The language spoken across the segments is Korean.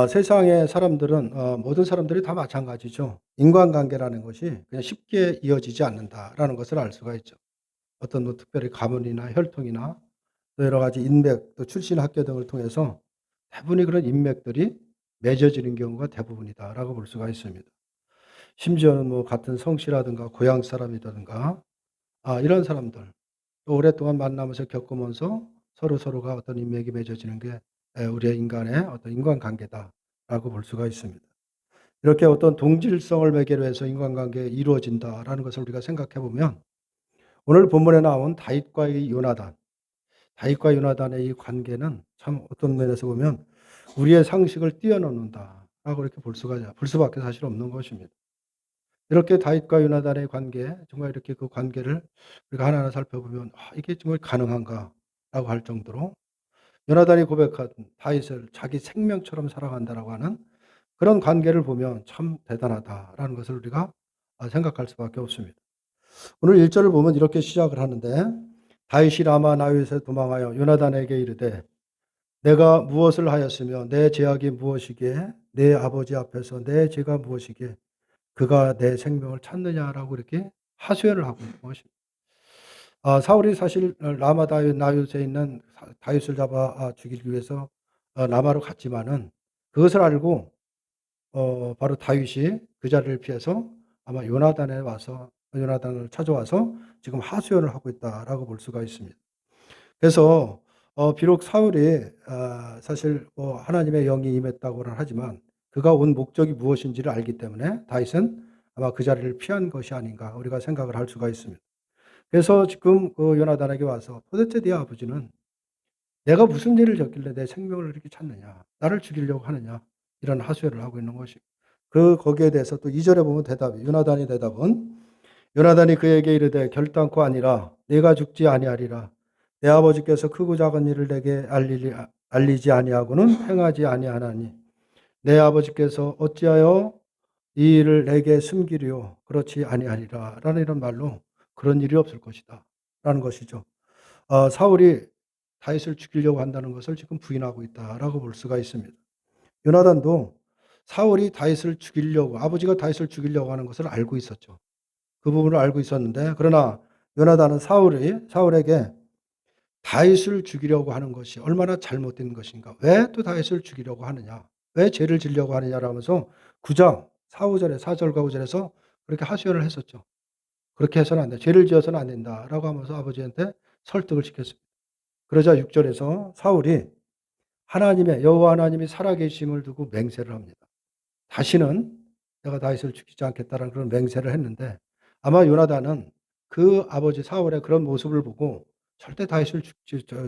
세상의 사람들은 모든 사람들이 다 마찬가지죠. 인간관계라는 것이 그냥 쉽게 이어지지 않는다라는 것을 알 수가 있죠. 어떤 뭐 특별히 가문이나 혈통이나 또 여러 가지 인맥, 또 출신 학교 등을 통해서 대부분의 그런 인맥들이 맺어지는 경우가 대부분이다라고 볼 수가 있습니다. 심지어는 뭐 같은 성씨라든가 고향 사람이라든가 이런 사람들 또 오랫동안 만나면서 겪으면서 서로서로가 어떤 인맥이 맺어지는 게 우리의 인간의 어떤 인간관계다라고 볼 수가 있습니다. 이렇게 어떤 동질성을 매개로 해서 인간관계가 이루어진다라는 것을 우리가 생각해 보면 오늘 본문에 나온 다윗과 요나단, 다윗과 요나단의 이 관계는 참 어떤 면에서 보면 우리의 상식을 뛰어넘는다라고 이렇게 볼 수밖에 사실 없는 것입니다. 이렇게 다윗과 요나단의 관계, 정말 이렇게 그 관계를 우리가 하나하나 살펴보면 '이게 정말 가능한가?'라고 할 정도로 요나단이 고백한 다윗을 자기 생명처럼 사랑한다라고 하는 그런 관계를 보면 '참 대단하다.'라는 것을 우리가 생각할 수밖에 없습니다. 오늘 1 절을 보면 이렇게 시작을 하는데 다윗이 라마 나윗에서 도망하여 요나단에게 이르되 "내가 무엇을 하였으며 내 죄악이 무엇이기에 내 아버지 앞에서 내 죄가 무엇이기에 그가 내 생명을 찾느냐"라고 이렇게 하소연을 하고 있는 것입니다. 사울이 사실 라마 다윗 나윗에 있는 다윗을 잡아 죽이기 위해서 라마로 갔지만은 그것을 알고 바로 다윗이 그 자리를 피해서 아마 요나단에 와서 요나단을 찾아와서 지금 하소연을 하고 있다라고 볼 수가 있습니다. 그래서 비록 사울이 사실 뭐 하나님의 영이 임했다고는 하지만 그가 온 목적이 무엇인지를 알기 때문에 다윗은 아마 그 자리를 피한 것이 아닌가 우리가 생각을 할 수가 있습니다. 그래서 지금 그 요나단에게 와서 "도대체 네 아버지는 내가 무슨 일을 졌길래 내 생명을 이렇게 찾느냐. 나를 죽이려고 하느냐." 이런 하소연을 하고 있는 것이고 거기에 대해서 또 2 절에 보면 대답이 요나단의 대답은 요나단이 그에게 이르되 "결단코 아니라 내가 죽지 아니하리라. 내 아버지께서 크고 작은 일을 내게 알리지 아니하고는 행하지 아니하나니 내 아버지께서 어찌하여 이 일을 내게 숨기리요 그렇지 아니하리라." 라는 이런 말로 "그런 일이 없을 것이다." 라는 것이죠. 사울이 다윗을 죽이려고 한다는 것을 지금 부인하고 있다라고 볼 수가 있습니다. 요나단도 사울이 다윗을 죽이려고 아버지가 다윗을 죽이려고 하는 것을 알고 있었죠. 그 부분을 알고 있었는데 그러나 요나단은 사울에게 다윗을 죽이려고 하는 것이 얼마나 잘못된 것인가. 왜 또 다윗을 죽이려고 하느냐. 왜 죄를 지려고 하느냐를 하면서 9장 4-5 절에 4 절과 5 절에서 그렇게 하소연을 했었죠. "그렇게 해서는 안 돼. 죄를 지어서는 안 된다."라고 하면서 아버지한테 설득을 시켰습니다. 그러자 6 절에서 사울이 하나님의 여호와 하나님이 살아계심을 두고 맹세를 합니다. 다시는 내가 다윗을 죽이지 않겠다라는 그런 맹세를 했는데 아마 요나단은 그 아버지 사울의 그런 모습을 보고 '절대 다윗을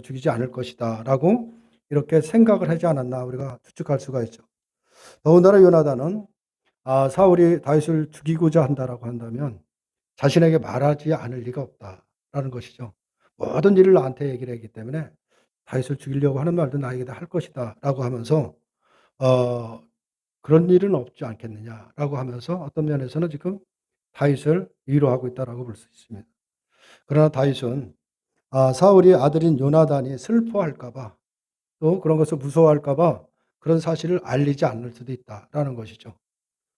죽이지 않을 것이다.'라고 이렇게 생각을 하지 않았나 우리가 추측할 수가 있죠. 더군다나 요나단은 사울이 다윗을 죽이고자 한다라고 한다면 자신에게 말하지 않을 리가 없다라는 것이죠. 모든 일을 나한테 얘기를 했기 때문에 다윗을 죽이려고 하는 말도 나에게 다 할 것이다라고 하면서 어 "그런 일은 없지 않겠느냐."라고 하면서 어떤 면에서는 지금 다윗을 위로하고 있다라고 볼 수 있습니다. 그러나 다윗은 사울이 아들인 요나단이 슬퍼할까 봐 또 그런 것을 무서워할까 봐 그런 사실을 알리지 않을 수도 있다라는 것이죠.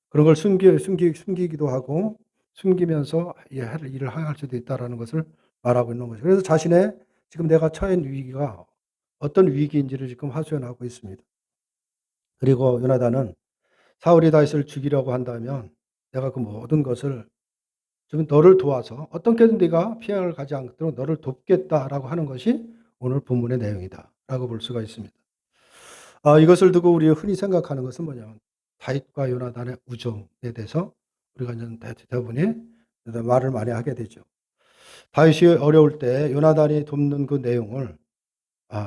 그런 걸 숨기기도 하고 숨기면서 할 일을 행할 수도 있다라는 것을 말하고 있는 거죠. 그래서 자신의 지금 내가 처한 위기가 어떤 위기인지를 지금 하소연하고 있습니다. 그리고 요나단은 사울이 다윗을 죽이려고 한다면 내가 그 모든 것을 좀 너를 도와서 어떻게든 네가 피해를 가지 않도록 너를 돕겠다라고 하는 것이 오늘 본문의 내용이다라고 볼 수가 있습니다. 이것을 두고 우리가 흔히 생각하는 것은 뭐냐면 다윗과 요나단의 우정에 대해서 우리가 이제 대부분이 말을 많이 하게 되죠. 다윗이 어려울 때 요나단이 돕는 그 내용을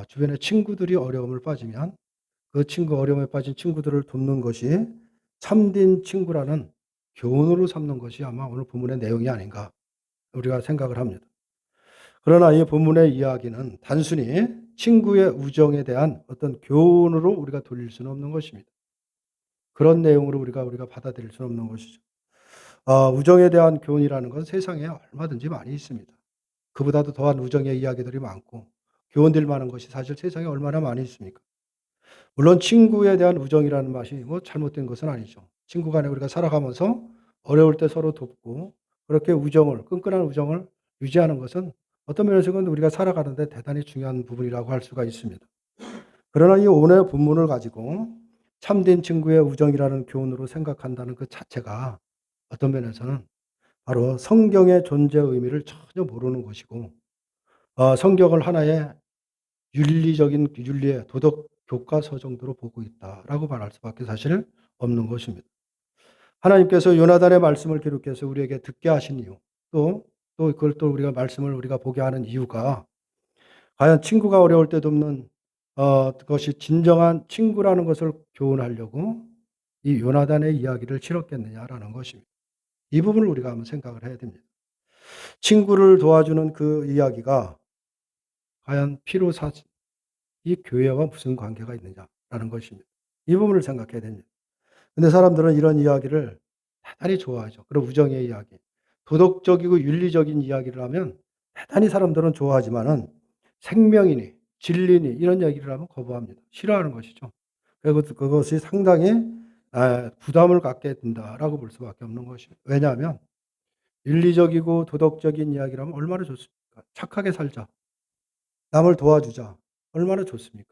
주변의 친구들이 어려움을 빠지면 그 어려움에 빠진 친구들을 돕는 것이 참된 친구라는 교훈으로 삼는 것이 아마 오늘 본문의 내용이 아닌가 우리가 생각을 합니다. 그러나 이 본문의 이야기는 단순히 친구의 우정에 대한 어떤 교훈으로 우리가 돌릴 수는 없는 것입니다. 그런 내용으로 우리가 받아들일 수는 없는 것이죠. 우정에 대한 교훈이라는 건 세상에 얼마든지 많이 있습니다. 그보다도 더한 우정의 이야기들이 많고 교훈될 만한 것이 사실 세상에 얼마나 많이 있습니까? 물론 친구에 대한 우정이라는 맛이 뭐 잘못된 것은 아니죠. 친구 간에 우리가 살아가면서 어려울 때 서로 돕고 그렇게 우정을 끈끈한 우정을 유지하는 것은 어떤 면에서는 우리가 살아가는 데 대단히 중요한 부분이라고 할 수가 있습니다. 그러나 이 오늘 본문을 가지고 참된 친구의 우정이라는 교훈으로 생각한다는 그 자체가 어떤 면에서는 바로 성경의 존재 의미를 전혀 모르는 것이고 성경을 하나의 윤리적인 윤리의 도덕 교과서 정도로 보고 있다라고 말할 수밖에 사실 없는 것입니다. 하나님께서 요나단의 말씀을 기록해서 우리에게 듣게 하신 이유, 또 그걸 또 우리가 말씀을 우리가 보게 하는 이유가 과연 친구가 어려울 때 돕는 그것이 진정한 친구라는 것을 교훈하려고 이 요나단의 이야기를 치렀겠느냐라는 것입니다. 이 부분을 우리가 한번 생각을 해야 됩니다. 친구를 도와주는 그 이야기가 과연 피로사 이 교회와 무슨 관계가 있느냐라는 것입니다. 이 부분을 생각해야 됩니다. 근데 사람들은 이런 이야기를 대단히 좋아하죠. 그런 우정의 이야기. 도덕적이고 윤리적인 이야기를 하면 대단히 사람들은 좋아하지만은 생명이니 진리니 이런 얘기를 하면 거부합니다. 싫어하는 것이죠. 그것이 상당히 부담을 갖게 된다라고 볼 수밖에 없는 것이에요. 왜냐하면 윤리적이고 도덕적인 이야기를 하면 얼마나 좋습니까? 착하게 살자. 남을 도와주자. 얼마나 좋습니까?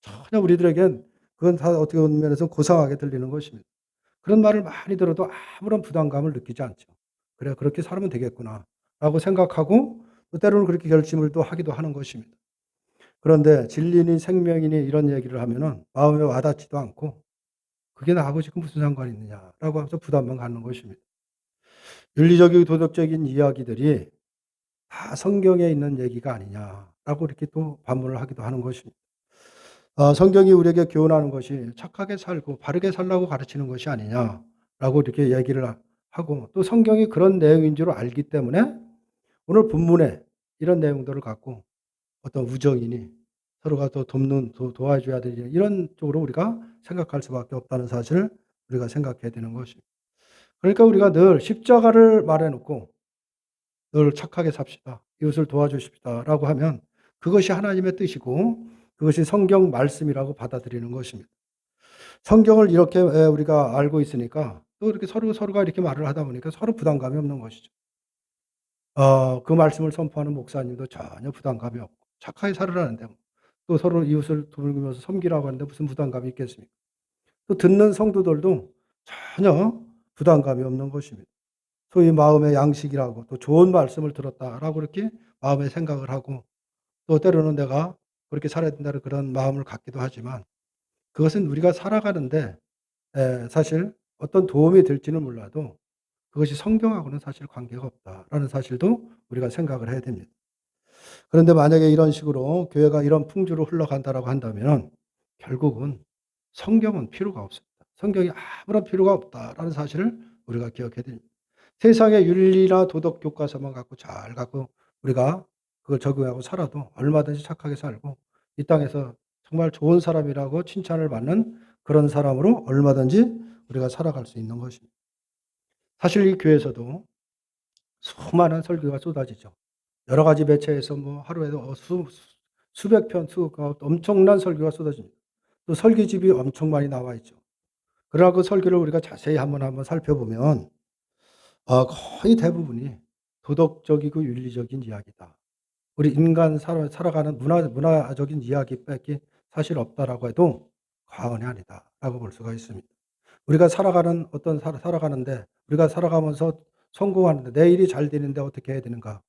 전혀 우리들에겐 그건 다 어떻게 보는 면에서 고상하게 들리는 것입니다. 그런 말을 많이 들어도 아무런 부담감을 느끼지 않죠. '그래 그렇게 살면 되겠구나.'라고 생각하고 또 때로는 그렇게 결심을 또 하기도 하는 것입니다. 그런데 진리니 생명이니 이런 얘기를 하면은 마음에 와닿지도 않고 '그게 나하고 지금 무슨 상관이 있느냐.'라고 하면서 부담만 갖는 것입니다. 윤리적이고 도덕적인 이야기들이 다 성경에 있는 얘기가 아니냐라고 이렇게 또 반문을 하기도 하는 것입니다. 성경이 우리에게 교훈하는 것이 착하게 살고 바르게 살라고 가르치는 것이 아니냐라고 이렇게 얘기를 하고 또 성경이 그런 내용인 줄 알기 때문에 오늘 본문에 이런 내용들을 갖고 어떤 우정이니 서로가 더 돕는 도와줘야 되니 이런 쪽으로 우리가 생각할 수밖에 없다는 사실을 우리가 생각해야 되는 것입니다. 그러니까 우리가 늘 십자가를 말해 놓고 늘 착하게 삽시다. 이웃을 도와주십시다라고 하면 그것이 하나님의 뜻이고 그것이 성경 말씀이라고 받아들이는 것입니다. 성경을 이렇게 우리가 알고 있으니까 또 이렇게 서로가 이렇게 말을 하다 보니까 서로 부담감이 없는 것이죠. 그 말씀을 선포하는 목사님도 전혀 부담감이 없고 착하게 살으라는데 또 서로 이웃을 돕으면서 섬기라고 하는데 무슨 부담감이 있겠습니까? 또 듣는 성도들도 전혀 부담감이 없는 것입니다. 소위 마음의 양식이라고 또 좋은 말씀을 들었다라고 이렇게 마음에 생각을 하고 또 때로는 내가 그렇게 살아야 된다는 그런 마음을 갖기도 하지만 그것은 우리가 살아가는데 사실 어떤 도움이 될지는 몰라도 그것이 성경하고는 사실 관계가 없다라는 사실도 우리가 생각을 해야 됩니다. 그런데 만약에 이런 식으로 교회가 이런 풍조로 흘러간다라고 한다면 결국은 성경은 필요가 없습니다. 성경이 아무런 필요가 없다라는 사실을 우리가 기억해야 됩니다. 세상의 윤리나 도덕 교과서만 갖고 우리가 그걸 적용하고 살아도 얼마든지 착하게 살고 이 땅에서 정말 좋은 사람이라고 칭찬을 받는 그런 사람으로 얼마든지 우리가 살아갈 수 있는 것입니다. 사실 이 교회에서도 수많은 설교가 쏟아지죠. 여러 가지 매체에서 뭐 하루에도 수백 편 엄청난 설교가 쏟아집니다. 또 설교집이 엄청 많이 나와 있죠. 그러나 그 설교를 우리가 자세히 한번 살펴보면 거의 대부분이 도덕적이고 윤리적인 이야기다. 우리 인간 살아가는 문화적인 이야기 밖에 사실 없다라고 해도 과언이 아니다라고 볼 수가 있습니다. 우리가 살아가는 어떤 살아가는데 우리가 살아가면서 성공하는데 내 일이 잘 되는데 어떻게 해야 되는가?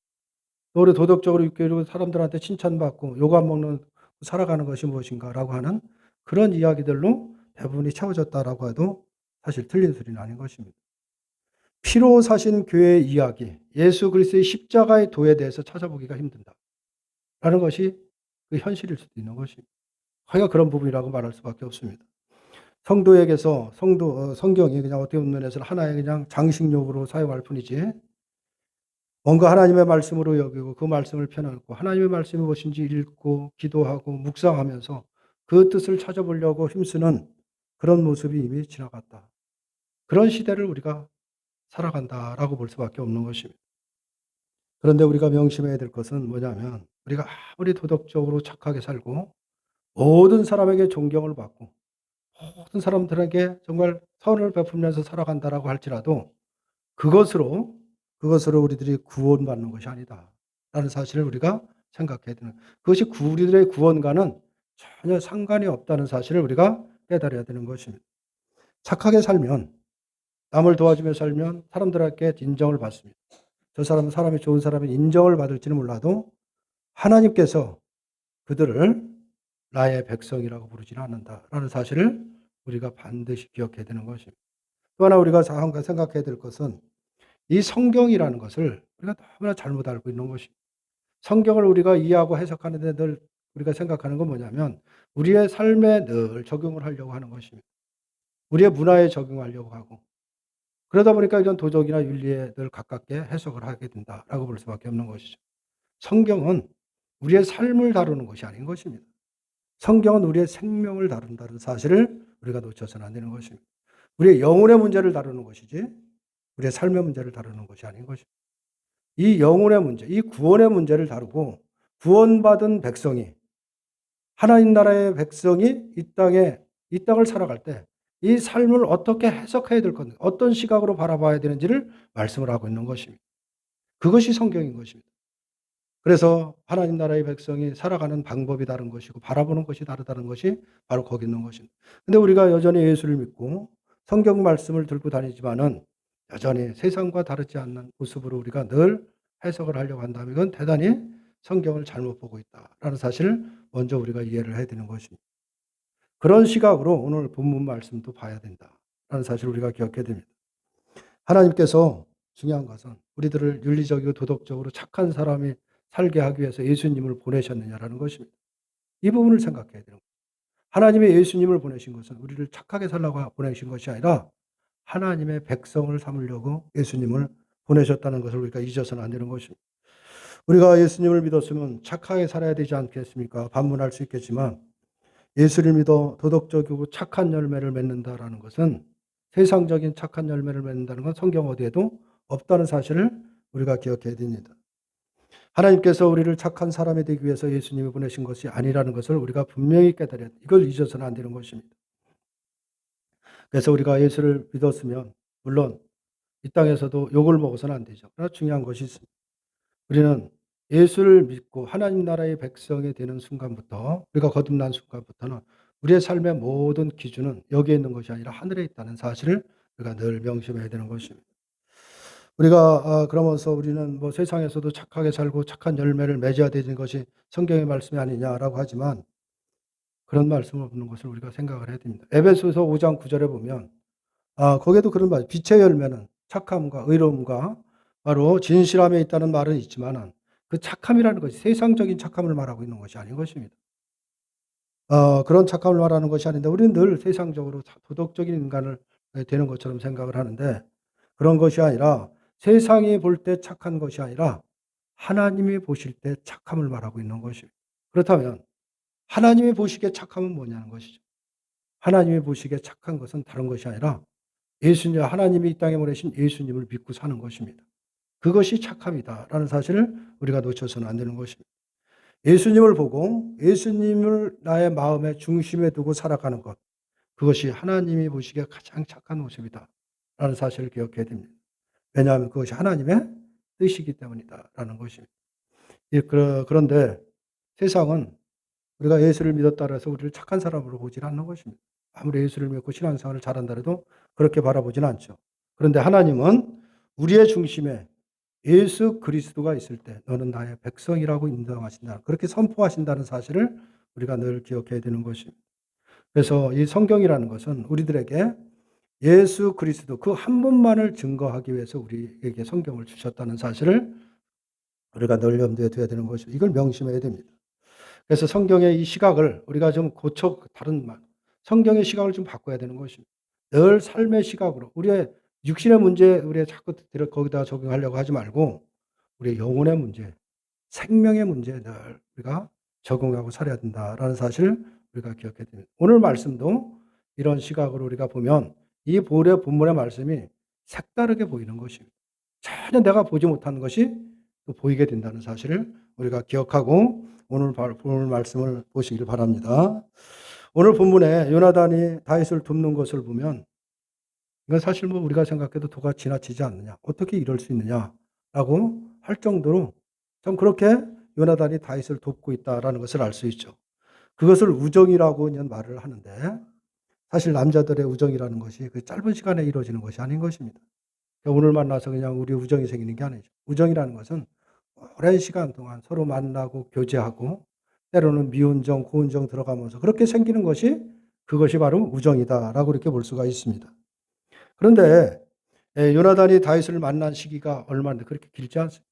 또 우리 도덕적으로 그리고 사람들한테 칭찬받고 욕 안 먹는 살아가는 것이 무엇인가라고 하는 그런 이야기들로 대부분이 채워졌다라고 해도 사실 틀린 소리는 아닌 것입니다. 피로 사신 교회의 이야기, 예수 그리스도의 십자가의 도에 대해서 찾아보기가 힘든다라는 것이 그 현실일 수도 있는 것입니다. 하여 그런 부분이라고 말할 수밖에 없습니다. 성도에게서 성경이 그냥 어떻게 보면 면에서는 하나의 그냥 장식용으로 사용할 뿐이지 뭔가 하나님의 말씀으로 여기고 그 말씀을 펴놓고 하나님의 말씀이 무엇인지 읽고 기도하고 묵상하면서 그 뜻을 찾아보려고 힘쓰는 그런 모습이 이미 지나갔다. 그런 시대를 우리가 살아간다라고 볼 수밖에 없는 것입니다. 그런데 우리가 명심해야 될 것은 뭐냐면 우리가 아무리 도덕적으로 착하게 살고 모든 사람에게 존경을 받고 모든 사람들에게 정말 선을 베풀면서 살아간다라고 할지라도 그것으로 우리들이 구원받는 것이 아니다라는 사실을 우리가 생각해야 되는, 그것이 우리들의 구원과는 전혀 상관이 없다는 사실을 우리가 깨달아야 되는 것입니다. 착하게 살면, 남을 도와주며 살면 사람들에게 인정을 받습니다. 저 사람은 사람이 좋은 사람이 인정을 받을지는 몰라도 하나님께서 그들을 나의 백성이라고 부르지는 않는다라는 사실을 우리가 반드시 기억해야 되는 것입니다. 또 하나 우리가 생각해야 될 것은 이 성경이라는 것을 우리가 너무나 잘못 알고 있는 것입니다. 성경을 우리가 이해하고 해석하는데 늘 우리가 생각하는 건 뭐냐면 우리의 삶에 늘 적용을 하려고 하는 것입니다. 우리의 문화에 적용하려고 하고, 그러다 보니까 이런 도덕이나 윤리에 늘 가깝게 해석을 하게 된다라고 볼 수밖에 없는 것이죠. 성경은 우리의 삶을 다루는 것이 아닌 것입니다. 성경은 우리의 생명을 다룬다는 사실을 우리가 놓쳐서는 안 되는 것입니다. 우리의 영혼의 문제를 다루는 것이지 우리의 삶의 문제를 다루는 것이 아닌 것입니다. 이 영혼의 문제, 이 구원의 문제를 다루고 구원받은 백성이, 하나님 나라의 백성이 이 땅을 살아갈 때 이 삶을 어떻게 해석해야 될 건지, 어떤 시각으로 바라봐야 되는지를 말씀을 하고 있는 것입니다. 그것이 성경인 것입니다. 그래서 하나님 나라의 백성이 살아가는 방법이 다른 것이고 바라보는 것이 다르다는 것이 바로 거기 있는 것입니다. 근데 우리가 여전히 예수를 믿고 성경 말씀을 들고 다니지만은 여전히 세상과 다르지 않는 모습으로 우리가 늘 해석을 하려고 한다면 이건 대단히 성경을 잘못 보고 있다라는 사실을 먼저 우리가 이해를 해야 되는 것입니다. 그런 시각으로 오늘 본문 말씀도 봐야 된다라는 사실을 우리가 기억해야 됩니다. 하나님께서 중요한 것은 우리들을 윤리적이고 도덕적으로 착한 사람이 살게 하기 위해서 예수님을 보내셨느냐라는 것입니다. 이 부분을 생각해야 되는 거예요. 하나님의 예수님을 보내신 것은 우리를 착하게 살라고 보내신 것이 아니라 하나님의 백성을 삼으려고 예수님을 보내셨다는 것을 우리가 잊어서는 안 되는 것입니다. 우리가 예수님을 믿었으면 착하게 살아야 되지 않겠습니까? 반문할 수 있겠지만 예수를 믿어 도덕적이고 착한 열매를 맺는다라는 것은, 세상적인 착한 열매를 맺는다는 건 성경 어디에도 없다는 사실을 우리가 기억해야 됩니다. 하나님께서 우리를 착한 사람이 되기 위해서 예수님이 보내신 것이 아니라는 것을 우리가 분명히 깨달아야 돼. 이걸 잊어서는 안 되는 것입니다. 그래서 우리가 예수를 믿었으면 물론 이 땅에서도 욕을 먹어서는 안 되죠. 그러나 중요한 것이 있습니다. 우리는 예수를 믿고 하나님 나라의 백성이 되는 순간부터, 우리가 거듭난 순간부터는 우리의 삶의 모든 기준은 여기에 있는 것이 아니라 하늘에 있다는 사실을 우리가 늘 명심해야 되는 것입니다. 우리가 그러면서 우리는 뭐 세상에서도 착하게 살고 착한 열매를 맺어야 되는 것이 성경의 말씀이 아니냐라고 하지만 그런 말씀은 없는 것을 우리가 생각을 해야 됩니다. 에베소서 5장 9절에 보면 거기에도 그런 말, 빛의 열매는 착함과 의로움과 바로 진실함에 있다는 말은 있지만은 그 착함이라는 것이 세상적인 착함을 말하고 있는 것이 아닌 것입니다. 그런 착함을 말하는 것이 아닌데 우리는 늘 세상적으로 도덕적인 인간을 되는 것처럼 생각을 하는데 그런 것이 아니라 세상이 볼 때 착한 것이 아니라 하나님이 보실 때 착함을 말하고 있는 것입니다. 그렇다면 하나님이 보시기에 착함은 뭐냐는 것이죠. 하나님이 보시기에 착한 것은 다른 것이 아니라 예수님, 하나님이 이 땅에 보내신 예수님을 믿고 사는 것입니다. 그것이 착함이다라는 사실을 우리가 놓쳐서는 안 되는 것입니다. 예수님을 보고 예수님을 나의 마음의 중심에 두고 살아가는 것, 그것이 하나님이 보시기에 가장 착한 모습이다라는 사실을 기억해야 됩니다. 왜냐하면 그것이 하나님의 뜻이기 때문이다라는 것입니다. 그런데 세상은 우리가 예수를 믿었다 해서 우리를 착한 사람으로 보지 않는 것입니다. 아무리 예수를 믿고 신앙생활을 잘한다 해도 그렇게 바라보지는 않죠. 그런데 하나님은 우리의 중심에 예수 그리스도가 있을 때 너는 나의 백성이라고 인정하신다, 그렇게 선포하신다는 사실을 우리가 늘 기억해야 되는 것입니다. 그래서 이 성경이라는 것은 우리들에게 예수 그리스도 그 한 분만을 증거하기 위해서 우리에게 성경을 주셨다는 사실을 우리가 늘 염두에 둬야 되는 것이죠. 이걸 명심해야 됩니다. 그래서 성경의 이 시각을 우리가 좀 다른 말, 성경의 시각을 좀 바꿔야 되는 것입니다. 늘 삶의 시각으로 우리의 육신의 문제 우리가 자꾸 거기다 적용하려고 하지 말고 우리의 영혼의 문제, 생명의 문제에 늘 우리가 적용하고 살아야 된다라는 사실을 우리가 기억해야 됩니다. 오늘 말씀도 이런 시각으로 우리가 보면 이 본문의 말씀이 색다르게 보이는 것입니다. 전혀 내가 보지 못하는 것이 또 보이게 된다는 사실을 우리가 기억하고 오늘 말씀을 보시길 바랍니다. 오늘 본문에 요나단이 다윗을 돕는 것을 보면 이건 사실 뭐 우리가 생각해도 도가 지나치지 않느냐. 어떻게 이럴 수 있느냐라고 할 정도로 좀 그렇게 요나단이 다윗을 돕고 있다라는 것을 알 수 있죠. 그것을 우정이라고 그냥 말을 하는데 사실 남자들의 우정이라는 것이 그 짧은 시간에 이루어지는 것이 아닌 것입니다. 오늘 만나서 그냥 우리 우정이 생기는 게 아니죠. 우정이라는 것은 오랜 시간 동안 서로 만나고 교제하고 때로는 미운정, 고운정 들어가면서 그렇게 생기는 것이 그것이 바로 우정이다라고 이렇게 볼 수가 있습니다. 그런데 요나단이 다윗을 만난 시기가 얼마인데 그렇게 길지 않습니다.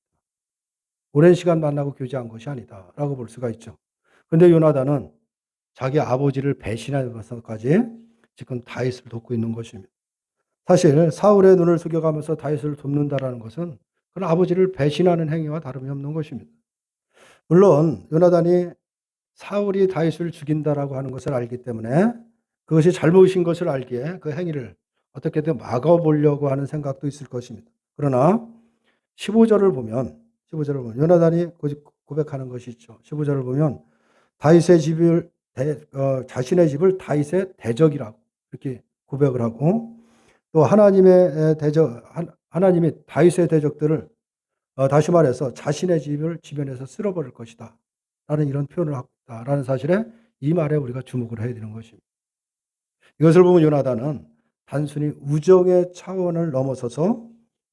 오랜 시간 만나고 교제한 것이 아니다라고 볼 수가 있죠. 그런데 요나단은 자기 아버지를 배신하면서까지 지금 다윗을 돕고 있는 것입니다. 사실 사울의 눈을 숙여가면서 다윗을 돕는다라는 것은 그런 아버지를 배신하는 행위와 다름이 없는 것입니다. 물론 요나단이 사울이 다윗을 죽인다라고 하는 것을 알기 때문에 그것이 잘못인 것을 알기에 그 행위를 어떻게든 막아보려고 하는 생각도 있을 것입니다. 그러나 15절을 보면 요나단이 고백하는 것이 있죠. 15절을 보면 다윗의 집을 자신의 집을 다윗의 대적이라고 이렇게 고백을 하고 또 하나님이 다윗의 대적들을 다시 말해서 자신의 집을 지면에서 쓸어버릴 것이다. 라는 이런 표현을 하고 있다라는 사실에 이 말에 우리가 주목을 해야 되는 것입니다. 이것을 보면 요나단은 단순히 우정의 차원을 넘어서서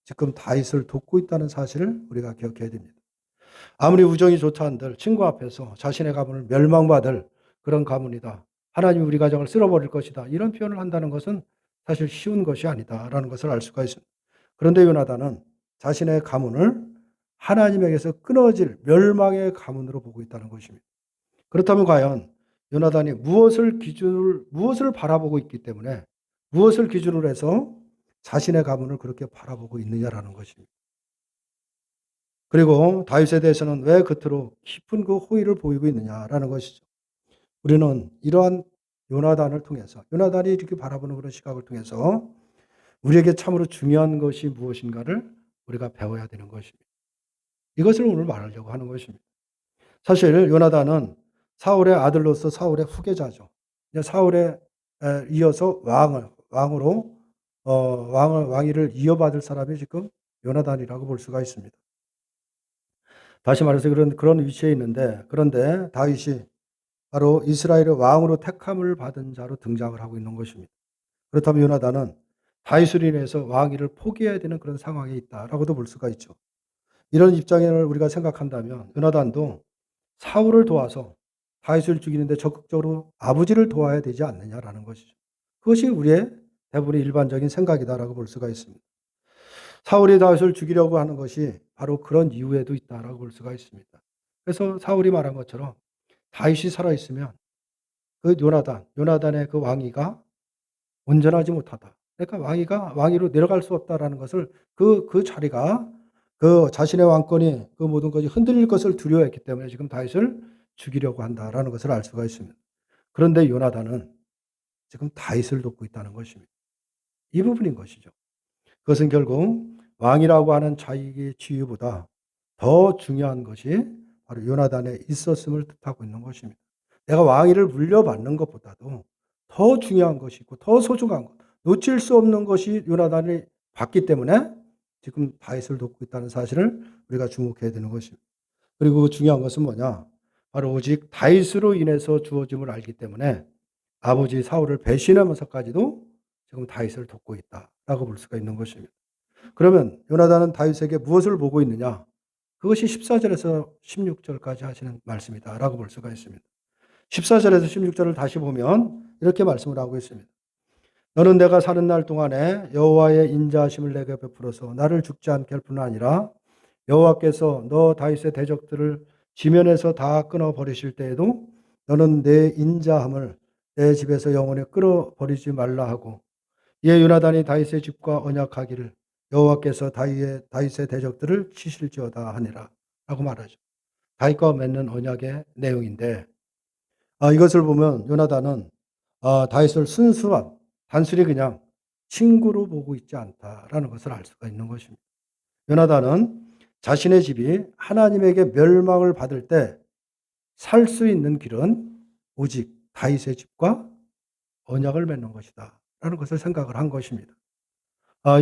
지금 다윗을 돕고 있다는 사실을 우리가 기억해야 됩니다. 아무리 우정이 좋다 한들 친구 앞에서 자신의 가문을 멸망받을 그런 가문이다. 하나님이 우리 가정을 쓸어버릴 것이다. 이런 표현을 한다는 것은 사실 쉬운 것이 아니다라는 것을 알 수가 있습니다. 그런데 요나단은 자신의 가문을 하나님에게서 끊어질 멸망의 가문으로 보고 있다는 것입니다. 그렇다면 과연 요나단이 무엇을 바라보고 있기 때문에 무엇을 기준으로 해서 자신의 가문을 그렇게 바라보고 있느냐라는 것입니다. 그리고 다윗에 대해서는 왜 그토록 깊은 그 호의를 보이고 있느냐라는 것이죠. 우리는 이러한 요나단을 통해서 요나단이 이렇게 바라보는 그런 시각을 통해서 우리에게 참으로 중요한 것이 무엇인가를 우리가 배워야 되는 것입니다. 이것을 오늘 말하려고 하는 것입니다. 사실 요나단은 사울의 아들로서 사울의 후계자죠. 사울에 이어서 왕위를 이어받을 사람이 지금 요나단이라고 볼 수가 있습니다. 다시 말해서 그런 위치에 있는데 그런데 다윗이 바로 이스라엘의 왕으로 택함을 받은 자로 등장을 하고 있는 것입니다. 그렇다면 요나단은 다윗으로 인해서 왕위를 포기해야 되는 그런 상황에 있다라고도 볼 수가 있죠. 이런 입장을 우리가 생각한다면 요나단도 사울을 도와서 다윗을 죽이는데 적극적으로 아버지를 도와야 되지 않느냐라는 것이죠. 그것이 우리의 대부분의 일반적인 생각이다라고 볼 수가 있습니다. 사울이 다윗을 죽이려고 하는 것이 바로 그런 이유에도 있다라고 볼 수가 있습니다. 그래서 사울이 말한 것처럼 다윗이 살아있으면 그 요나단의 그 왕위가 온전하지 못하다. 그러니까 왕위로 내려갈 수 없다라는 것을 그 자리가 그 자신의 왕권이 그 모든 것이 흔들릴 것을 두려워했기 때문에 지금 다윗을 죽이려고 한다라는 것을 알 수가 있습니다. 그런데 요나단은 지금 다윗을 돕고 있다는 것입니다. 이 부분인 것이죠. 그것은 결국 왕이라고 하는 자익의 지위보다 더 중요한 것이 바로 요나단에 있었음을 뜻하고 있는 것입니다. 내가 왕위를 물려받는 것보다도 더 중요한 것이 있고 더 소중한 것, 놓칠 수 없는 것이 요나단이 봤기 때문에 지금 다윗을 돕고 있다는 사실을 우리가 주목해야 되는 것입니다. 그리고 중요한 것은 뭐냐? 바로 오직 다윗으로 인해서 주어짐을 알기 때문에 아버지 사울을 배신하면서까지도 지금 다윗을 돕고 있다라고 볼 수가 있는 것입니다. 그러면 요나단은 다윗에게 무엇을 보고 있느냐? 그것이 14절에서 16절까지 하시는 말씀이다라고 볼 수가 있습니다. 14절에서 16절을 다시 보면 이렇게 말씀을 하고 있습니다. 너는 내가 사는 날 동안에 여호와의 인자하심을 내게 베풀어서 나를 죽지 않게 할 뿐 아니라 여호와께서 너 다윗의 대적들을 지면에서 다 끊어 버리실 때에도 너는 내 인자함을 내 집에서 영원히 끌어 버리지 말라 하고 이에 요나단이 다윗의 집과 언약하기를 여호와께서 다윗의 대적들을 치실지어다 하니라 라고 말하죠. 다윗과 맺는 언약의 내용인데 이것을 보면 요나단은 다윗을 단순히 그냥 친구로 보고 있지 않다라는 것을 알 수가 있는 것입니다. 요나단은 자신의 집이 하나님에게 멸망을 받을 때 살 수 있는 길은 오직 다윗의 집과 언약을 맺는 것이다 라는 것을 생각을 한 것입니다.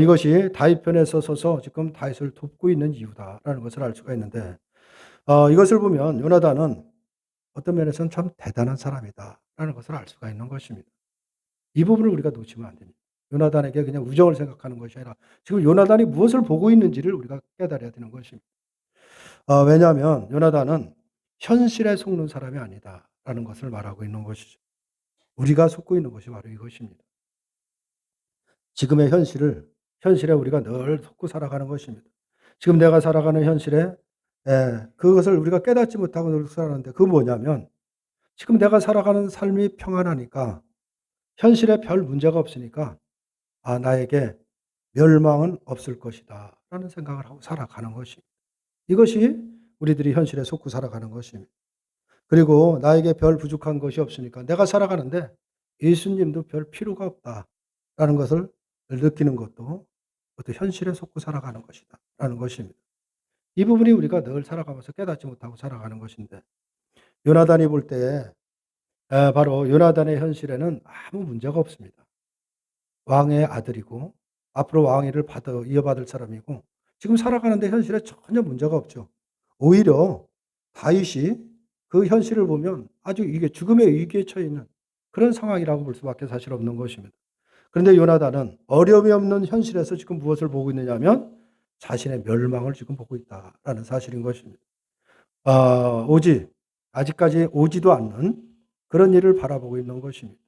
이것이 다윗 편에 서서 지금 다윗을 돕고 있는 이유다라는 것을 알 수가 있는데, 이것을 보면 요나단은 어떤 면에서는 참 대단한 사람이다라는 것을 알 수가 있는 것입니다. 이 부분을 우리가 놓치면 안 됩니다. 요나단에게 그냥 우정을 생각하는 것이 아니라 지금 요나단이 무엇을 보고 있는지를 우리가 깨달아야 되는 것입니다. 왜냐하면 요나단은 현실에 속는 사람이 아니다라는 것을 말하고 있는 것이죠. 우리가 속고 있는 것이 바로 이것입니다. 지금의 현실에 우리가 늘 속고 살아가는 것입니다. 지금 내가 살아가는 현실에 그것을 우리가 깨닫지 못하고 늘 살아가는데, 그건 뭐냐면 지금 내가 살아가는 삶이 평안하니까, 현실에 별 문제가 없으니까 나에게 멸망은 없을 것이다 라는 생각을 하고 살아가는 것입니다. 이것이 우리들이 현실에 속고 살아가는 것입니다. 그리고 나에게 별 부족한 것이 없으니까 내가 살아가는데 예수님도 별 필요가 없다라는 것을 느끼는 것도 그것도 현실에 속고 살아가는 것이다라는 것입니다. 이 부분이 우리가 늘 살아가면서 깨닫지 못하고 살아가는 것인데, 요나단이 볼 때에 바로 요나단의 현실에는 아무 문제가 없습니다. 왕의 아들이고 앞으로 왕위를 이어받을 사람이고 지금 살아가는데 현실에 전혀 문제가 없죠. 오히려 다윗이 그 현실을 보면 아주 이게 죽음의 위기에 처해 있는 그런 상황이라고 볼 수밖에 사실 없는 것입니다. 그런데 요나단은 어려움이 없는 현실에서 지금 무엇을 보고 있느냐 하면 자신의 멸망을 지금 보고 있다라는 사실인 것입니다. 오직 아직까지 오지도 않는 그런 일을 바라보고 있는 것입니다.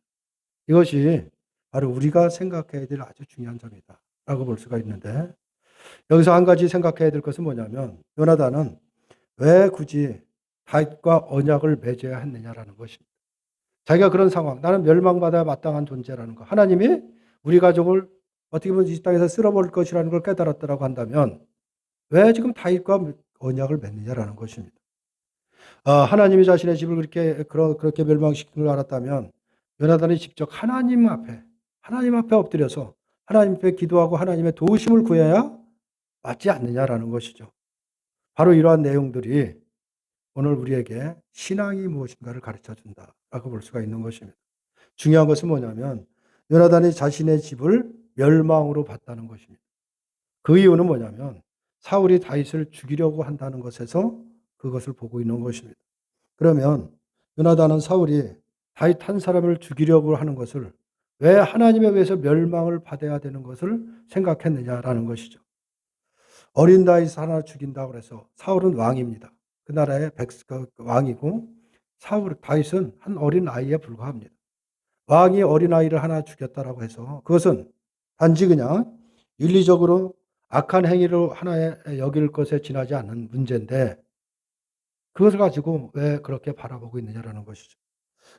이것이 바로 우리가 생각해야 될 아주 중요한 점이다라고 볼 수가 있는데, 여기서 한 가지 생각해야 될 것은 뭐냐면 요나단은 왜 굳이 다윗과 언약을 맺어야 했느냐라는 것입니다. 자기가 그런 상황, 나는 멸망받아야 마땅한 존재라는 거, 하나님이 우리 가족을 어떻게 보면 이 땅에서 쓸어버릴 것이라는 걸 깨달았다라고 한다면 왜 지금 다윗과 언약을 맺느냐라는 것입니다. 하나님이 자신의 집을 그렇게 멸망시킨 걸 알았다면 요나단이 직접 하나님 앞에 엎드려서 하나님 앞에 기도하고 하나님의 도우심을 구해야 맞지 않느냐라는 것이죠. 바로 이러한 내용들이 오늘 우리에게 신앙이 무엇인가를 가르쳐 준다라고 볼 수가 있는 것입니다. 중요한 것은 뭐냐면 요나단이 자신의 집을 멸망으로 봤다는 것입니다. 그 이유는 뭐냐면 사울이 다윗을 죽이려고 한다는 것에서 그것을 보고 있는 것입니다. 그러면 요나단은 사울이 다윗 한 사람을 죽이려고 하는 것을 왜 하나님에 의해서 멸망을 받아야 되는 것을 생각했느냐라는 것이죠. 어린 다윗 하나 죽인다고 해서, 사울은 왕입니다. 그 나라의 왕이고 다윗은 한 어린 아이에 불과합니다. 왕이 어린 아이를 하나 죽였다라고 해서 그것은 단지 그냥 윤리적으로 악한 행위로 하나의 여길 것에 지나지 않는 문제인데, 그것을 가지고 왜 그렇게 바라보고 있느냐라는 것이죠.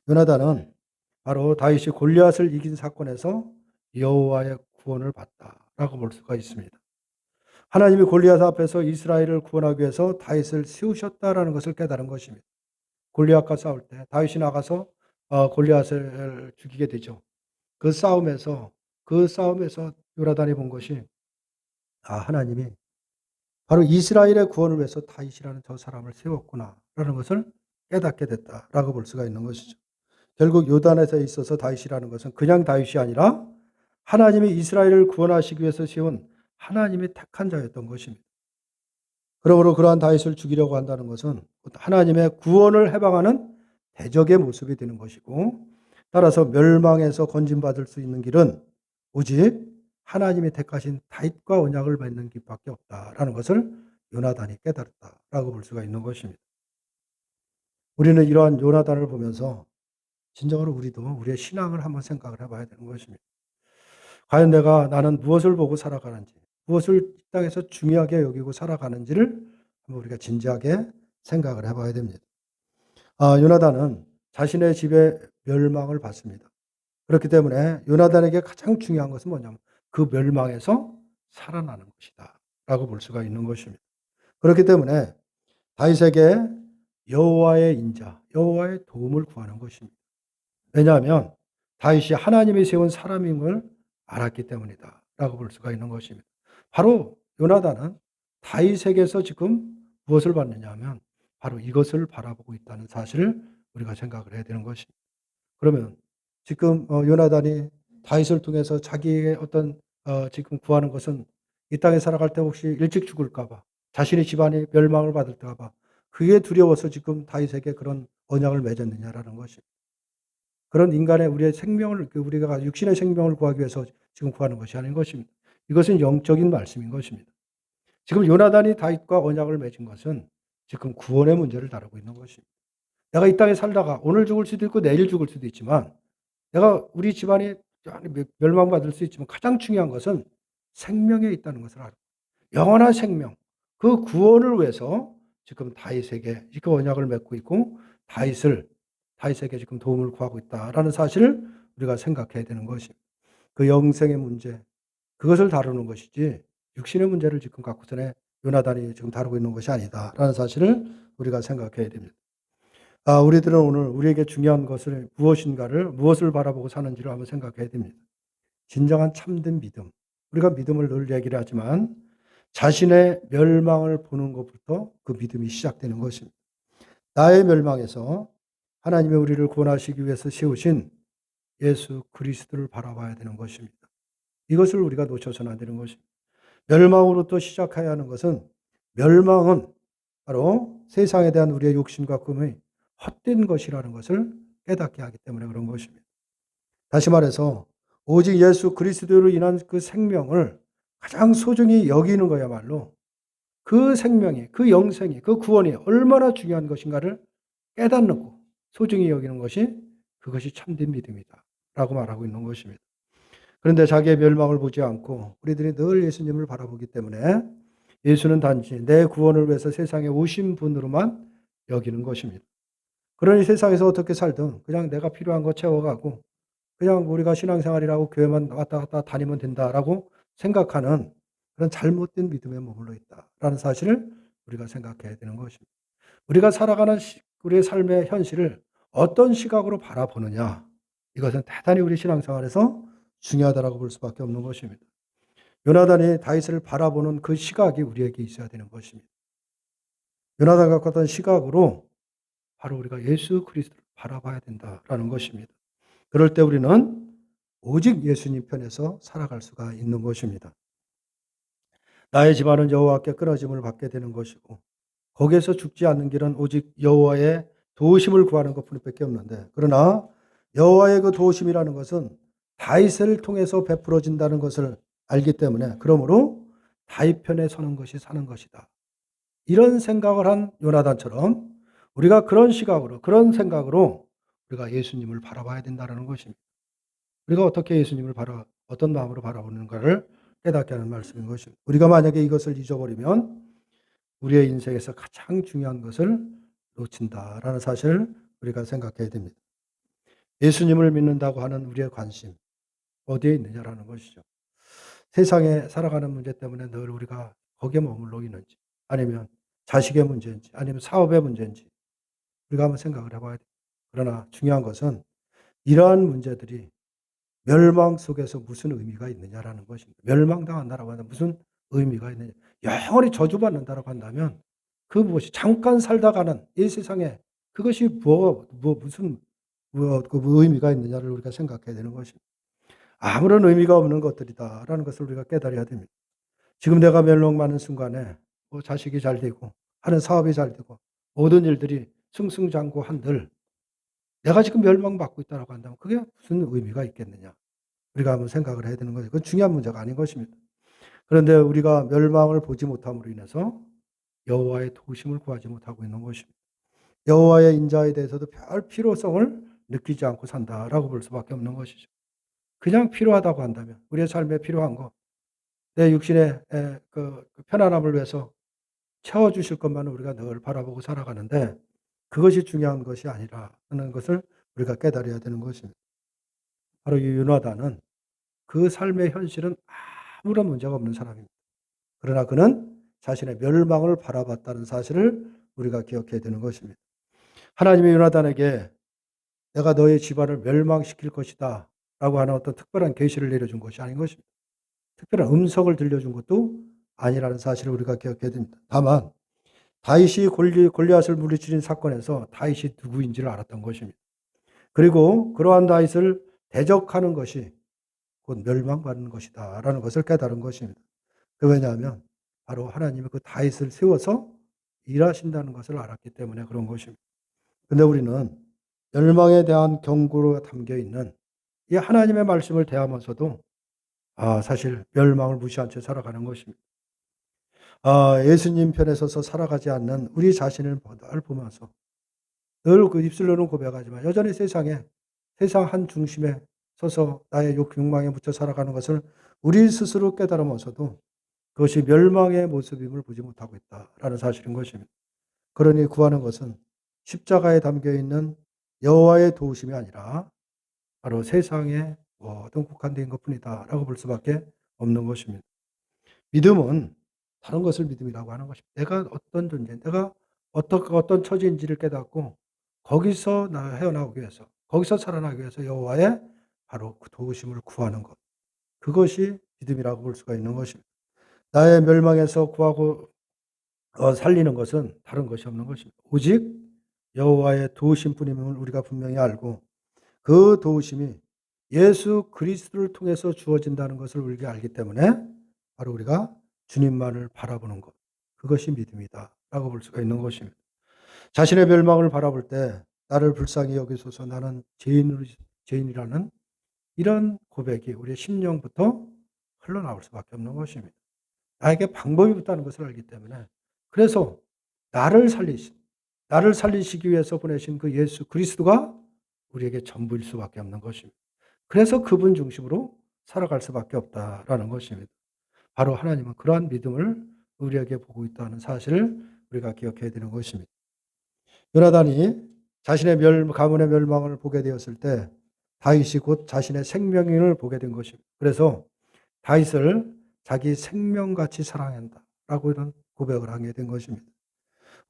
요나단은 바로 다윗이 골리앗을 이긴 사건에서 여호와의 구원을 받다라고 볼 수가 있습니다. 하나님이 골리앗 앞에서 이스라엘을 구원하기 위해서 다윗을 세우셨다라는 것을 깨달은 것입니다. 골리앗과 싸울 때 다윗이 나가서 골리앗을 죽이게 되죠. 그 싸움에서 요나단이 본 것이, 하나님이 바로 이스라엘의 구원을 위해서 다윗이라는 저 사람을 세웠구나라는 것을 깨닫게 됐다라고 볼 수가 있는 것이죠. 결국 요단에서 있어서 다윗이라는 것은 그냥 다윗이 아니라 하나님이 이스라엘을 구원하시기 위해서 세운 하나님이 택한 자였던 것입니다. 그러므로 그러한 다윗을 죽이려고 한다는 것은 하나님의 구원을 해방하는 대적의 모습이 되는 것이고, 따라서 멸망에서 건진받을 수 있는 길은 오직 하나님이 택하신 다윗과 언약을 맺는 길밖에 없다라는 것을 요나단이 깨달았다라고 볼 수가 있는 것입니다. 우리는 이러한 요나단을 보면서 진정으로 우리도 우리의 신앙을 한번 생각을 해봐야 되는 것입니다. 과연 나는 무엇을 보고 살아가는지, 무엇을 이 땅에서 중요하게 여기고 살아가는지를 한번 우리가 진지하게 생각을 해봐야 됩니다. 요나단은 자신의 집의 멸망을 받습니다. 그렇기 때문에 요나단에게 가장 중요한 것은 뭐냐면 그 멸망에서 살아나는 것이다 라고 볼 수가 있는 것입니다. 그렇기 때문에 다윗에게 여호와의 인자, 여호와의 도움을 구하는 것입니다. 왜냐하면 다윗이 하나님이 세운 사람임을 알았기 때문이다 라고 볼 수가 있는 것입니다. 바로 요나단은 다윗에게서 지금 무엇을 받느냐 하면 바로 이것을 바라보고 있다는 사실을 우리가 생각을 해야 되는 것입니다. 그러면 지금 요나단이 다윗을 통해서 자기의 어떤 지금 구하는 것은 이 땅에 살아갈 때 혹시 일찍 죽을까 봐, 자신의 집안이 멸망을 받을까 봐, 그게 두려워서 지금 다윗에게 그런 언약을 맺었느냐라는 것입니다. 그런 인간의 우리의 생명을 우리가 육신의 생명을 구하기 위해서 지금 구하는 것이 아닌 것입니다. 이것은 영적인 말씀인 것입니다. 지금 요나단이 다윗과 언약을 맺은 것은 지금 구원의 문제를 다루고 있는 것입니다. 내가 이 땅에 살다가 오늘 죽을 수도 있고 내일 죽을 수도 있지만, 내가 우리 집안이 멸망받을 수 있지만 가장 중요한 것은 생명에 있다는 것을 알아. 영원한 생명, 그 구원을 위해서 지금 다윗에게 그 언약을 맺고 있고 다윗에게 지금 도움을 구하고 있다라는 사실을 우리가 생각해야 되는 것입니다. 그 영생의 문제, 그것을 다루는 것이지 육신의 문제를 지금 갖고서는 요나단이 지금 다루고 있는 것이 아니다라는 사실을 우리가 생각해야 됩니다. 우리들은 오늘 우리에게 중요한 것을 무엇을 바라보고 사는지를 한번 생각해야 됩니다. 진정한 참된 믿음. 우리가 믿음을 늘 얘기를 하지만 자신의 멸망을 보는 것부터 그 믿음이 시작되는 것입니다. 나의 멸망에서 하나님의 우리를 구원하시기 위해서 세우신 예수 그리스도를 바라봐야 되는 것입니다. 이것을 우리가 놓쳐서는 안 되는 것입니다. 멸망으로부터 시작해야 하는 것은, 멸망은 바로 세상에 대한 우리의 욕심과 꿈이 헛된 것이라는 것을 깨닫게 하기 때문에 그런 것입니다. 다시 말해서 오직 예수 그리스도로 인한 그 생명을 가장 소중히 여기는 거야말로, 그 생명이, 그 영생이, 그 구원이 얼마나 중요한 것인가를 깨닫고 소중히 여기는 것이, 그것이 참된 믿음이다 라고 말하고 있는 것입니다. 그런데 자기의 멸망을 보지 않고 우리들이 늘 예수님을 바라보기 때문에 예수는 단지 내 구원을 위해서 세상에 오신 분으로만 여기는 것입니다. 그러니 세상에서 어떻게 살든 그냥 내가 필요한 거 채워가고 그냥 우리가 신앙생활이라고 교회만 왔다 갔다 다니면 된다라고 생각하는 그런 잘못된 믿음에 머물러 있다라는 사실을 우리가 생각해야 되는 것입니다. 우리가 살아가는 우리의 삶의 현실을 어떤 시각으로 바라보느냐, 이것은 대단히 우리 신앙생활에서 중요하다라고 볼 수밖에 없는 것입니다. 요나단이 다윗을 바라보는 그 시각이 우리에게 있어야 되는 것입니다. 요나단 갖고 왔던 시각으로 바로 우리가 예수 그리스도를 바라봐야 된다라는 것입니다. 그럴 때 우리는 오직 예수님 편에서 살아갈 수가 있는 것입니다. 나의 집안은 여호와께 끊어짐을 받게 되는 것이고 거기에서 죽지 않는 길은 오직 여호와의 도우심을 구하는 것뿐밖에 없는데, 그러나 여호와의 그 도우심이라는 것은 다윗을 통해서 베풀어진다는 것을 알기 때문에, 그러므로 다윗 편에 서는 것이 사는 것이다. 이런 생각을 한 요나단처럼 우리가 그런 시각으로, 그런 생각으로 우리가 예수님을 바라봐야 된다는 것입니다. 우리가 어떻게 예수님을 어떤 마음으로 바라보는가를 깨닫게 하는 말씀인 것입니다. 우리가 만약에 이것을 잊어버리면 우리의 인생에서 가장 중요한 것을 놓친다라는 사실을 우리가 생각해야 됩니다. 예수님을 믿는다고 하는 우리의 관심, 어디에 있느냐라는 것이죠. 세상에 살아가는 문제 때문에 늘 우리가 거기에 머물러 있는지, 아니면 자식의 문제인지, 아니면 사업의 문제인지 우리가 한번 생각을 해봐야 돼요. 그러나 중요한 것은 이러한 문제들이 멸망 속에서 무슨 의미가 있느냐라는 것입니다. 멸망당한다라고 한다면 무슨 의미가 있느냐. 영원히 저주받는다라고 한다면 그 무엇이 잠깐 살다 가는 이 세상에 그것이 무슨 그 의미가 있느냐를 우리가 생각해야 되는 것입니다. 아무런 의미가 없는 것들이다라는 것을 우리가 깨달아야 됩니다. 지금 내가 멸망받는 순간에 자식이 잘 되고 하는 사업이 잘 되고 모든 일들이 승승장구한들 내가 지금 멸망받고 있다라고 한다면 그게 무슨 의미가 있겠느냐. 우리가 한번 생각을 해야 되는 거죠. 그건 중요한 문제가 아닌 것입니다. 그런데 우리가 멸망을 보지 못함으로 인해서 여호와의 도우심을 구하지 못하고 있는 것입니다. 여호와의 인자에 대해서도 별 필요성을 느끼지 않고 산다라고 볼 수밖에 없는 것이죠. 그냥 필요하다고 한다면 우리의 삶에 필요한 것, 내 육신의 그 편안함을 위해서 채워주실 것만 우리가 늘 바라보고 살아가는데 그것이 중요한 것이 아니라는 것을 우리가 깨달아야 되는 것입니다. 바로 이 요나단은 그 삶의 현실은 아무런 문제가 없는 사람입니다. 그러나 그는 자신의 멸망을 바라봤다는 사실을 우리가 기억해야 되는 것입니다. 하나님이 요나단에게 내가 너의 집안을 멸망시킬 것이다 라고 하는 어떤 특별한 계시를 내려준 것이 아닌 것입니다. 특별한 음성을 들려준 것도 아니라는 사실을 우리가 기억해야 됩니다. 다만 다윗이 골리앗을 물리치는 사건에서 다윗이 누구인지를 알았던 것입니다. 그리고 그러한 다윗을 대적하는 것이 곧 멸망받는 것이다라는 것을 깨달은 것입니다. 왜냐하면 바로 하나님이 그 다윗을 세워서 일하신다는 것을 알았기 때문에 그런 것입니다. 근데 우리는 멸망에 대한 경고가 담겨 있는 이 하나님의 말씀을 대하면서도 사실 멸망을 무시한 채 살아가는 것입니다. 예수님 편에 서서 살아가지 않는 우리 자신을 보면서 늘 그 입술로는 고백하지만 여전히 세상 한 중심에 서서 나의 욕망에 묻혀 살아가는 것을 우리 스스로 깨달으면서도 그것이 멸망의 모습임을 보지 못하고 있다라는 사실인 것입니다. 그러니 구하는 것은 십자가에 담겨 있는 여호와의 도우심이 아니라 바로 세상의 모든 국한된 것뿐이다라고 볼 수밖에 없는 것입니다. 믿음은 다른 것을 믿음이라고 하는 것입니다. 내가 어떤 존재, 내가 어떤 처지인지를 깨닫고 거기서 헤어나오기 위해서, 거기서 살아나기 위해서 여호와의 바로 그 도우심을 구하는 것. 그것이 믿음이라고 볼 수가 있는 것입니다. 나의 멸망에서 구하고 살리는 것은 다른 것이 없는 것입니다. 오직 여호와의 도우심뿐임을 우리가 분명히 알고 그 도우심이 예수 그리스도를 통해서 주어진다는 것을 우리가 알기 때문에 바로 우리가 주님만을 바라보는 것. 그것이 믿음이다라고 볼 수가 있는 것입니다. 자신의 멸망을 바라볼 때 나를 불쌍히 여기소서 나는 죄인이라는 이런 고백이 우리의 심령부터 흘러나올 수밖에 없는 것입니다. 나에게 방법이 없다는 것을 알기 때문에 그래서 나를 살리신 나를 살리시기 위해서 보내신 그 예수 그리스도가 우리에게 전부일 수밖에 없는 것입니다. 그래서 그분 중심으로 살아갈 수밖에 없다라는 것입니다. 바로 하나님은 그러한 믿음을 우리에게 보고 있다는 사실을 우리가 기억해야 되는 것입니다. 요나단이 자신의 가문의 멸망을 보게 되었을 때 다윗이 곧 자신의 생명을 보게 된 것입니다. 그래서 다윗을 자기 생명같이 사랑한다라고 이런 고백을 하게 된 것입니다.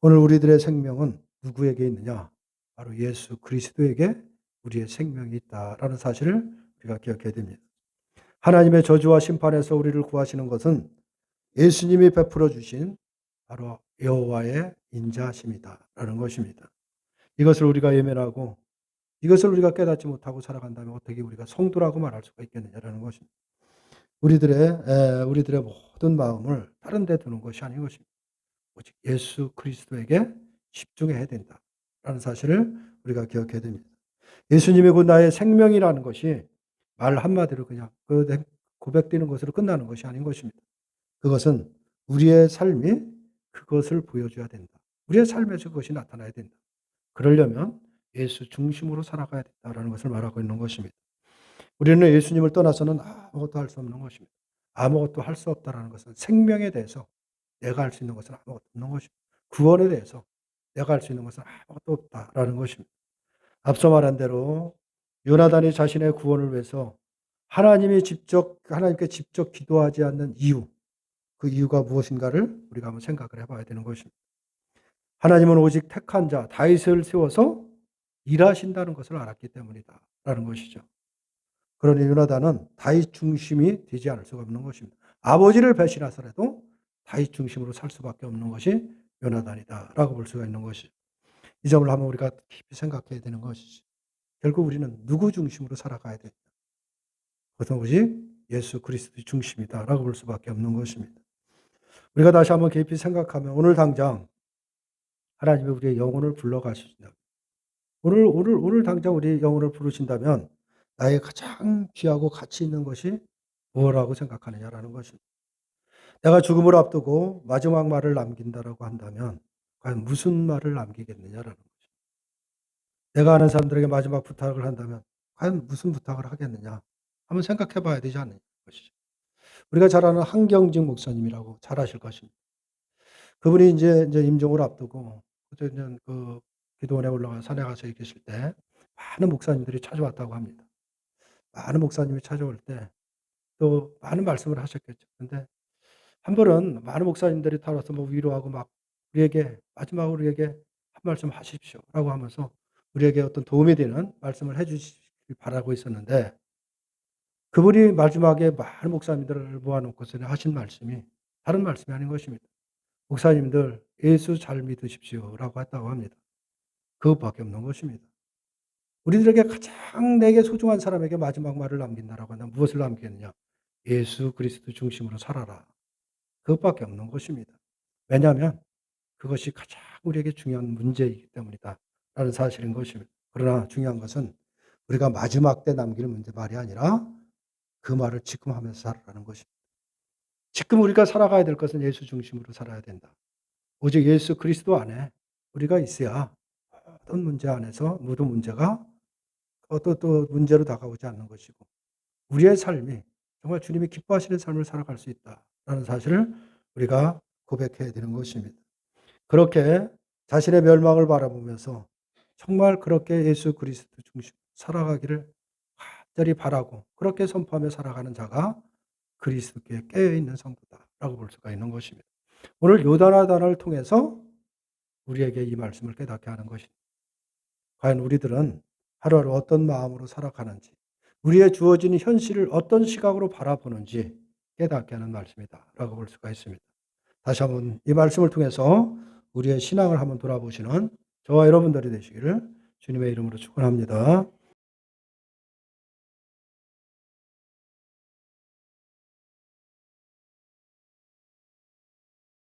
오늘 우리들의 생명은 누구에게 있느냐? 바로 예수 그리스도에게 우리의 생명이 있다라는 사실을 우리가 기억해야 됩니다. 하나님의 저주와 심판에서 우리를 구하시는 것은 예수님이 베풀어 주신 바로 여호와의 인자하심이다라는 것입니다. 이것을 우리가 외면하고 이것을 우리가 깨닫지 못하고 살아간다면 어떻게 우리가 성도라고 말할 수가 있겠느냐라는 것입니다. 우리들의 모든 마음을 다른 데 두는 것이 아닌 것입니다. 오직 예수 그리스도에게 집중해야 된다라는 사실을 우리가 기억해야 됩니다. 예수님이 곧 나의 생명이라는 것이 말 한마디로 그냥 고백되는 것으로 끝나는 것이 아닌 것입니다. 그것은 우리의 삶이 그것을 보여줘야 된다. 우리의 삶에서 그것이 나타나야 된다. 그러려면 예수 중심으로 살아가야 된다라는 것을 말하고 있는 것입니다. 우리는 예수님을 떠나서는 아무것도 할 수 없는 것입니다. 아무것도 할 수 없다라는 것은 생명에 대해서 내가 할 수 있는 것은 아무것도 없는 것입니다. 구원에 대해서 내가 할 수 있는 것은 아무것도 없다라는 것입니다. 앞서 말한 대로 요나단이 자신의 구원을 위해서 하나님께 직접 기도하지 않는 이유, 그 이유가 무엇인가를 우리가 한번 생각을 해봐야 되는 것입니다. 하나님은 오직 택한 자 다윗을 세워서 일하신다는 것을 알았기 때문이다라는 것이죠. 그러니 요나단은 다윗 중심이 되지 않을 수가 없는 것입니다. 아버지를 배신하더라도 다윗 중심으로 살 수밖에 없는 것이 요나단이다라고 볼 수가 있는 것이죠. 이 점을 한번 우리가 깊이 생각해야 되는 것이지. 결국 우리는 누구 중심으로 살아가야 된다. 그것은 오직 예수 그리스도 중심이다라고 볼 수밖에 없는 것입니다. 우리가 다시 한번 깊이 생각하면 오늘 당장 하나님이 우리의 영혼을 불러가신다. 오늘 당장 우리의 영혼을 부르신다면 나의 가장 귀하고 가치 있는 것이 무엇이라고 생각하느냐라는 것입니다. 내가 죽음을 앞두고 마지막 말을 남긴다라고 한다면 과연 무슨 말을 남기겠느냐라는 거죠. 내가 아는 사람들에게 마지막 부탁을 한다면 과연 무슨 부탁을 하겠느냐 한번 생각해 봐야 되지 않느냐 것이죠. 우리가 잘 아는 한경직 목사님이라고 잘 아실 것입니다. 그분이 이제 임종을 앞두고 그 기도원에 올라가 산에 가서 계실 때 많은 목사님들이 찾아왔다고 합니다. 많은 목사님이 찾아올 때 또 많은 말씀을 하셨겠죠. 근데 한 번은 많은 목사님들이 타러서 위로하고 막 마지막으로 우리에게 한 말씀 하십시오라고 하면서 우리에게 어떤 도움이 되는 말씀을 해 주시길 바라고 있었는데 그분이 마지막에 많은 목사님들을 모아 놓고서 하신 말씀이 다른 말씀이 아닌 것입니다. 목사님들 예수 잘 믿으십시오라고 했다고 합니다. 그것밖에 없는 것입니다. 우리들에게 가장 내게 소중한 사람에게 마지막 말을 남긴다라고 한다면 무엇을 남기겠느냐? 예수 그리스도 중심으로 살아라. 그것밖에 없는 것입니다. 왜냐하면 그것이 가장 우리에게 중요한 문제이기 때문이다 라는 사실인 것입니다. 그러나 중요한 것은 우리가 마지막 때 남길 문제 말이 아니라 그 말을 지금 하면서 살아가는 것입니다. 지금 우리가 살아가야 될 것은 예수 중심으로 살아야 된다. 오직 예수 그리스도 안에 우리가 있어야 어떤 문제 안에서 모든 문제가 어떤 또 문제로 다가오지 않는 것이고 우리의 삶이 정말 주님이 기뻐하시는 삶을 살아갈 수 있다라는 사실을 우리가 고백해야 되는 것입니다. 그렇게 자신의 멸망을 바라보면서 정말 그렇게 예수 그리스도 중심 살아가기를 간절히 바라고 그렇게 선포하며 살아가는 자가 그리스도께 깨어 있는 성도다라고 볼 수가 있는 것입니다. 오늘 요단화단을 통해서 우리에게 이 말씀을 깨닫게 하는 것입니다. 과연 우리들은 하루하루 어떤 마음으로 살아가는지, 우리의 주어진 현실을 어떤 시각으로 바라보는지 깨닫게 하는 말씀이다라고 볼 수가 있습니다. 다시 한번 이 말씀을 통해서 우리의 신앙을 한번 돌아보시는 저와 여러분들이 되시기를 주님의 이름으로 축원합니다.